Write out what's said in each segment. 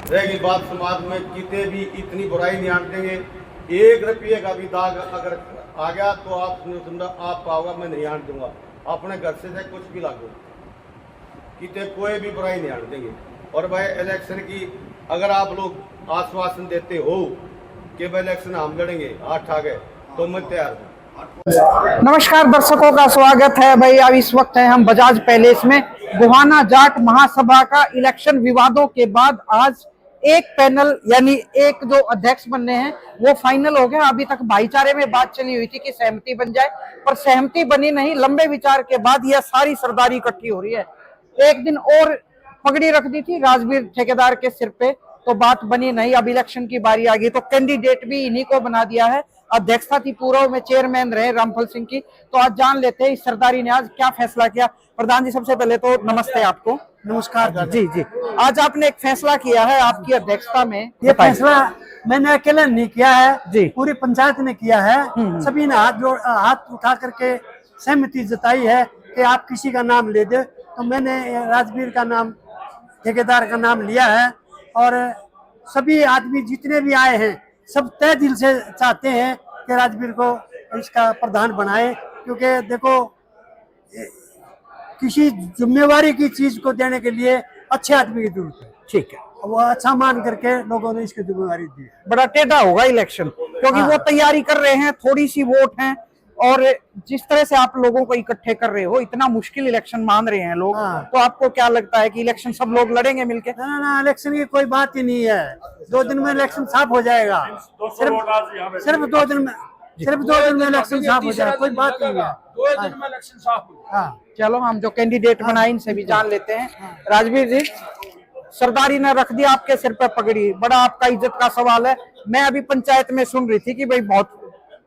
रहेगी बात समाज में कितने भी इतनी बुराई नहीं आने देंगे। 1 रुपये का भी दाग अगर आ गया तो आप सुन आप पाओगे, मैं नहीं आने दूंगा। अपने घर से कुछ भी लागू कितने कोई भी बुराई नहीं आने देंगे। और भाई इलेक्शन की अगर आप लोग आश्वासन देते हो कि भाई इलेक्शन हम लड़ेंगे, हाथ आ गए, तो मैं तैयार हूँ। नमस्कार दर्शकों का स्वागत है। भाई अब इस वक्त है हम बजाज पैलेस में। गोहाना जाट महासभा का इलेक्शन विवादों के बाद आज एक पैनल यानी एक जो अध्यक्ष बनने हैं वो फाइनल हो गया। अभी तक भाईचारे में बात चली हुई थी कि सहमति बन जाए, पर सहमति बनी नहीं। लंबे विचार के बाद यह सारी सरदारी इकट्ठी हो रही है। एक दिन और पगड़ी रख दी थी राजवीर ठेकेदार के सिर पे, तो बात बनी नहीं। अब इलेक्शन की बारी आ गई तो कैंडिडेट भी इन्हीं को बना दिया है। अध्यक्षता थी पूर्व में चेयरमैन रहे रामफल सिंह की। तो आज जान लेते हैं इस सरदारी ने आज क्या फैसला किया। प्रधान जी सबसे पहले तो नमस्ते आपको। नमस्कार जी जी, आज आपने एक फैसला किया है आपकी अध्यक्षता में। ये फैसला मैंने अकेले नहीं किया है जी, पूरी पंचायत ने किया है। सभी ने हाथ उठा करके सहमति जताई है कि आप किसी का नाम ले दे। तो मैंने राजवीर का नाम, ठेकेदार का नाम लिया है। और सभी आदमी जितने भी आए हैं सब तय दिल से चाहते हैं कि राजवीर को इसका प्रधान बनाए, क्योंकि देखो किसी जिम्मेवारी की चीज को देने के लिए अच्छे आदमी की जरूरत है। ठीक है, वो अच्छा मान करके लोगों ने इसकी जिम्मेवारी दी। बड़ा टेढ़ा होगा इलेक्शन, क्योंकि वो तैयारी कर रहे हैं, थोड़ी सी वोट है। और जिस तरह से आप लोगों को इकट्ठे कर रहे हो, इतना मुश्किल इलेक्शन मान रहे हैं लोग, तो आपको क्या लगता है कि इलेक्शन सब लोग लड़ेंगे मिलके? ना, इलेक्शन की कोई बात ही नहीं है। 2 दिन में इलेक्शन साफ हो जाएगा। सिर्फ 2 दिन में इलेक्शन साफ हो जाएगा, कोई बात नहीं है। 2 दिन में इलेक्शन साफ हो। हाँ, चलो हम जो कैंडिडेट बनाए इनसे भी जान लेते हैं। राजवीर जी, सरदारी ने रख दिया आपके सिर पे पगड़ी, बड़ा आपका इज्जत का सवाल है। मैं अभी पंचायत में सुन रही थी कि भाई बहुत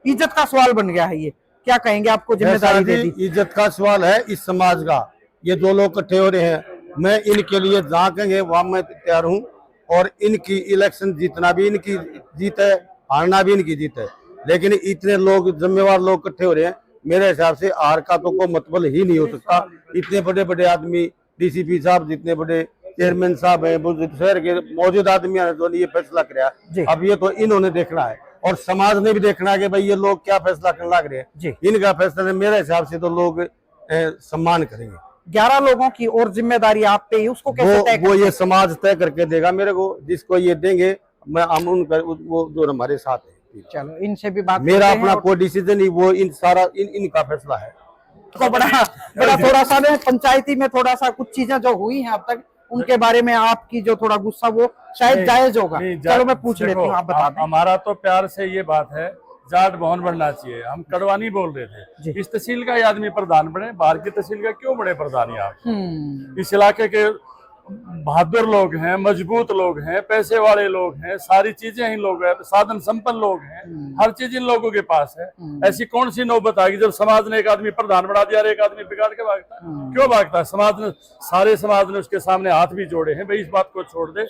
इज्जत का सवाल बन गया है ये, क्या कहेंगे? आपको जिम्मेदारी दे दी। इज्जत का सवाल है इस समाज का। ये 2 लोग इकट्ठे हो रहे हैं, मैं इनके लिए जहाँ कहेंगे वहाँ मैं तैयार हूँ। और इनकी इलेक्शन जीतना भी इनकी जीत है, हारना भी इनकी जीत है। लेकिन इतने लोग जिम्मेवार लोग इकट्ठे हो रहे हैं, मेरे हिसाब से हार का तो कोई मतलब ही नहीं हो सकता। इतने बड़े बड़े आदमी, डीसीपी साहब जितने बड़े, चेयरमैन साहब है, शहर के मौजूद आदमी जो ये फैसला कराया, अब ये तो इन्होंने देखना है और समाज ने भी देखना है कि भाई ये लोग क्या फैसला करने लग रहे हैं। इनका फैसला मेरे हिसाब से तो लोग सम्मान करेंगे। 11 लोगों की और जिम्मेदारी आप पे ही, उसको कैसे तय? वो ये समाज तय करके देगा मेरे को, जिसको ये देंगे मैं हम उनका वो जो हमारे साथ है। चलो इनसे भी बात, मेरा अपना कोई डिसीजन नहीं, वो इनका फैसला है। तो बड़ा थोड़ा सा पंचायती में थोड़ा सा कुछ चीजें जो हुई हैं अब तक, उनके बारे में आपकी जो थोड़ा गुस्सा वो शायद जायज होगा। चलो मैं पूछ लेती हूँ, आप बता दें। हमारा तो प्यार से ये बात है, जाट भवन बनना चाहिए। हम कड़वानी बोल रहे थे, इस तहसील का ये आदमी प्रधान बने, बाहर की तहसील का क्यों बड़े प्रधान? आप इस इलाके के बहादुर लोग हैं, मजबूत लोग हैं, पैसे वाले लोग हैं, सारी चीजें इन लोग हैं, साधन संपन्न लोग हैं, हर चीज इन लोगों के पास है। ऐसी कौन सी नौबत आ गई जब समाज ने एक आदमी प्रधान बना दिया और एक आदमी बिगाड़ के भागता है? क्यों भागता है? समाज ने, सारे समाज ने उसके सामने हाथ भी जोड़े हैं, भाई इस बात को छोड़ दे,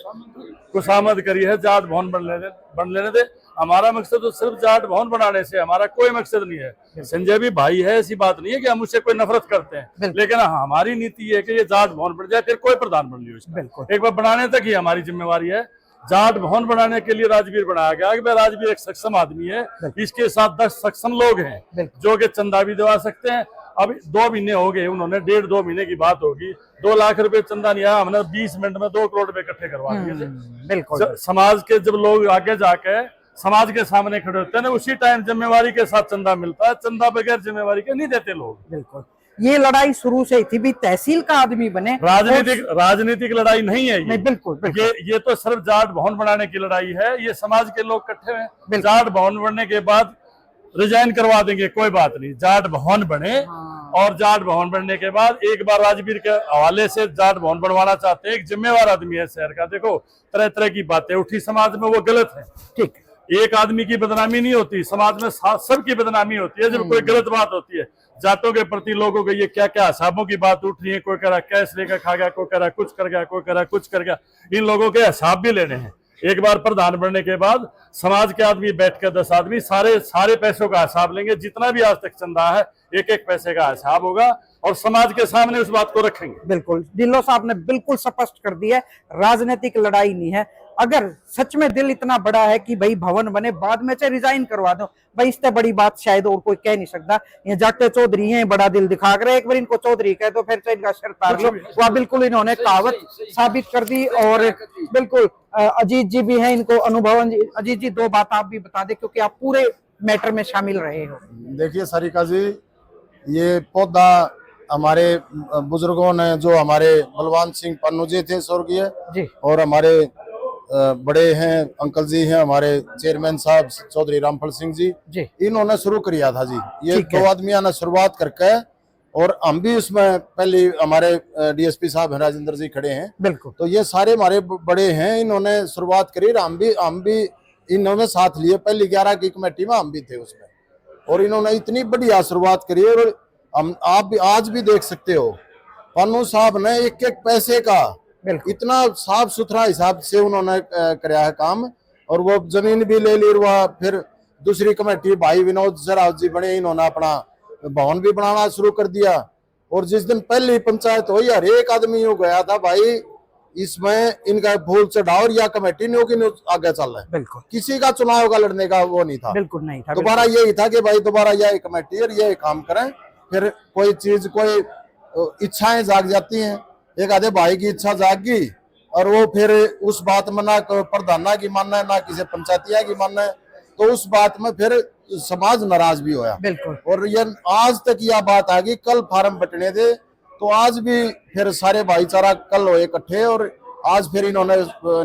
खुशामद करी है, जाट भवन बन लेने दे। हमारा मकसद तो सिर्फ जाट भवन बनाने से, हमारा कोई मकसद नहीं है। संजय भी भाई है, ऐसी बात नहीं है कि हम उससे कोई नफरत करते हैं, लेकिन हमारी नीति है कि ये जाट भवन बन जाए, फिर कोई प्रधान बन लियो इसका। एक बार बनाने तक ही हमारी जिम्मेवारी है। जाट भवन बनाने के लिए राजवीर बनाया गया कि भाई राजवीर एक सक्षम आदमी है, इसके साथ 10 सक्षम लोग हैं जो कि चंदा भी दिवा सकते हैं। अब 2 महीने हो गए, उन्होंने 1.5-2 महीने की बात होगी, 2 लाख रुपए चंदा नहीं आया, हमने 20 मिनट में 2 करोड़ रुपए इकट्ठे करवा दिए। बिल्कुल, समाज के जब लोग आगे जाके समाज के सामने खड़े होते हैं ना, उसी टाइम जिम्मेवारी के साथ चंदा मिलता है। चंदा बगैर जिम्मेवारी के नहीं देते लोग। बिल्कुल, ये लड़ाई शुरू से ही थी भी, तहसील का आदमी बने। राजनीतिक लड़ाई नहीं है ये। नहीं, बिल्कुल, ये तो सिर्फ जाट भवन बनाने की लड़ाई है। ये समाज के लोग इकट्ठे हैं, जाट भवन बनने के बाद रिजाइन करवा देंगे, कोई बात नहीं, जाट भवन बने। और जाट भवन बनने के बाद एक बार राजवीर के हवाले से जाट भवन बनवाना चाहते हैं। एक जिम्मेवार आदमी है शहर का, देखो तरह तरह की बातें उठी समाज में, वो गलत है। ठीक, एक आदमी की बदनामी नहीं होती, समाज में सबकी बदनामी होती है जब कोई गलत बात होती है। जाटों के प्रति लोगों के ये क्या क्या हिसाबों की बात उठ रही है, कोई कह रहा कैश लेकर खा गया, कोई कह रहा कुछ कर गया, कोई कह रहा कुछ कर गया। इन लोगों के हिसाब भी लेने हैं। एक बार प्रधान बनने के बाद समाज के आदमी बैठकर 10 आदमी सारे पैसों का हिसाब लेंगे, जितना भी आज तक चंदा है एक एक पैसे का हिसाब होगा और समाज के सामने उस बात को रखेंगे। बिल्कुल, ढिल्लों साहब ने बिल्कुल स्पष्ट कर दिया है, राजनीतिक लड़ाई नहीं है। अगर सच में दिल इतना बड़ा है कि भाई भवन बने, बाद में चाहे रिजाइन करवा दो भाई, इससे बड़ी बात शायद और कोई कह नहीं सकता। ये जाटे चौधरी हैं, बड़ा दिल दिखा कर एक बार इनको चौधरी कह दो, फिर चाहे इनका सिर तार लो। वह बिल्कुल इन्होंने कहावत साबित कर दी। और बिल्कुल अजीत जी भी हैं, इनको अनुभव। अजीत जी, दो बात आप भी बता दें क्योंकि आप पूरे मैटर में शामिल रहे हो। देखिए सारिका जी, ये पौधा हमारे बुजुर्गों ने, जो हमारे बलवंत सिंह पन्नू जी थे स्वर्गीय जी, और हमारे बड़े हैं अंकल जी हैं हमारे चेयरमैन साहब चौधरी रामफल सिंह जी, इन्होंने शुरू किया था जी। ये दो आदमियों ने शुरुआत करके, और हम भी उसमें पहले, हमारे डीएसपी साहब हैं राजेंद्र जी खड़े हैं, बिल्कुल। तो ये सारे हमारे बड़े हैं, इन्होंने शुरुआत करी। हम भी इन्होंने साथ लिए, पहली 11 की कमेटी में हम भी थे उसमें, और इन्होंने इतनी बढ़िया शुरुआत करी। और हम आप भी आज भी देख सकते हो, पन्नू साहब ने एक एक पैसे का इतना साफ सुथरा हिसाब से उन्होंने कराया है काम। और वो जमीन भी ले ली, वह फिर दूसरी कमेटी भाई विनोद सराव जी बने, इन्होंने अपना भवन भी बनाना शुरू कर दिया। और जिस दिन पहली पंचायत हुई, हर एक आदमी यूं गया था भाई इसमें इनका फूल चढ़ाओ, या कमेटी नहीं होगी, आगे चल रहा है। बिल्कुल, किसी का चुनाव का लड़ने का वो नहीं था, बिल्कुल नहीं था। दोबारा यही था कि भाई दोबारा यह कमेटी और यह काम करें। फिर कोई चीज, कोई इच्छाएं जाग जाती हैं, एक आधे भाई की इच्छा जाग गई और वो फिर उस बात में ना प्रधाना की मानना है, ना किसी पंचायतिया की मानना है, तो उस बात में फिर समाज नाराज भी होया। बिल्कुल। और ये आज तक यह बात आ गई, कल फार्म बटने थे तो आज भी फिर सारे भाईचारा कल हुए इकट्ठे, और आज फिर इन्होंने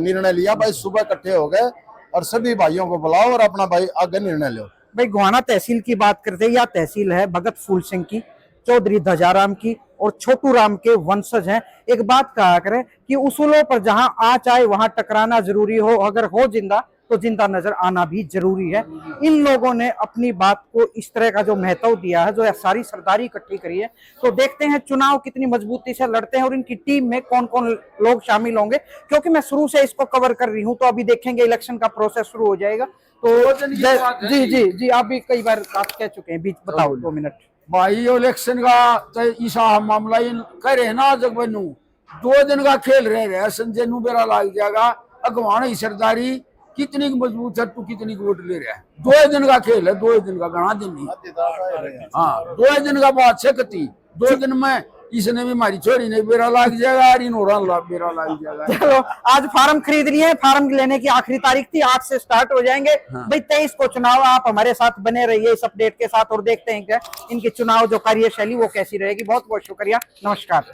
निर्णय लिया भाई सुबह इकट्ठे हो गए और सभी भाइयों को बुलाओ और अपना भाई आगे निर्णय लो। भाई गोहाना तहसील की बात करते हैं, या तहसील है भगत फूल सिंह की, चौधरी ध्वजाराम की और छोटू राम के वंशज हैं। एक बात कहा करें कि उसूलों पर जहां आँच आए वहां टकराना जरूरी हो, अगर हो जिंदा तो जिंदा नजर आना भी जरूरी है। इन लोगों ने अपनी बात को इस तरह का जो महत्व दिया है, जो सारी सरदारी इकट्ठी करी है, तो देखते हैं चुनाव कितनी मजबूती से लड़ते हैं और इनकी टीम में कौन कौन लोग शामिल होंगे। क्योंकि मैं शुरू से इसको कवर कर रही हूं, तो अभी देखेंगे इलेक्शन का प्रोसेस शुरू हो जाएगा। तो जी जी जी, आप भी कई बार बात कह चुके हैं, बीच बताओ 2 मिनट। भाई इलेक्शन का ईसा मामला कह रहे ना, जग बनू 2 दिन का खेल रहे संजय नु बेरा लाग जाएगा। अगवान सरदारी कितनी मजबूत है, तू कितनी वोट ले रहा है। 2 दिन का खेल है, 2 दिन का, घना दिन नहीं। हाँ, 2 दिन का बात से कती 2 दिन में इसने भी हमारी छोरी ने बेरा लाग जाएगा, बेरा लाग जाएगा। चलो, आज फार्म खरीद लिए हैं, फार्म लेने की आखिरी तारीख थी, 8 से स्टार्ट हो जाएंगे। भाई 23 को चुनाव, आप हमारे साथ बने रहिए इस अपडेट के साथ और देखते हैं कि इनकी चुनाव जो कार्यशैली वो कैसी रहेगी। बहुत बहुत शुक्रिया, नमस्कार।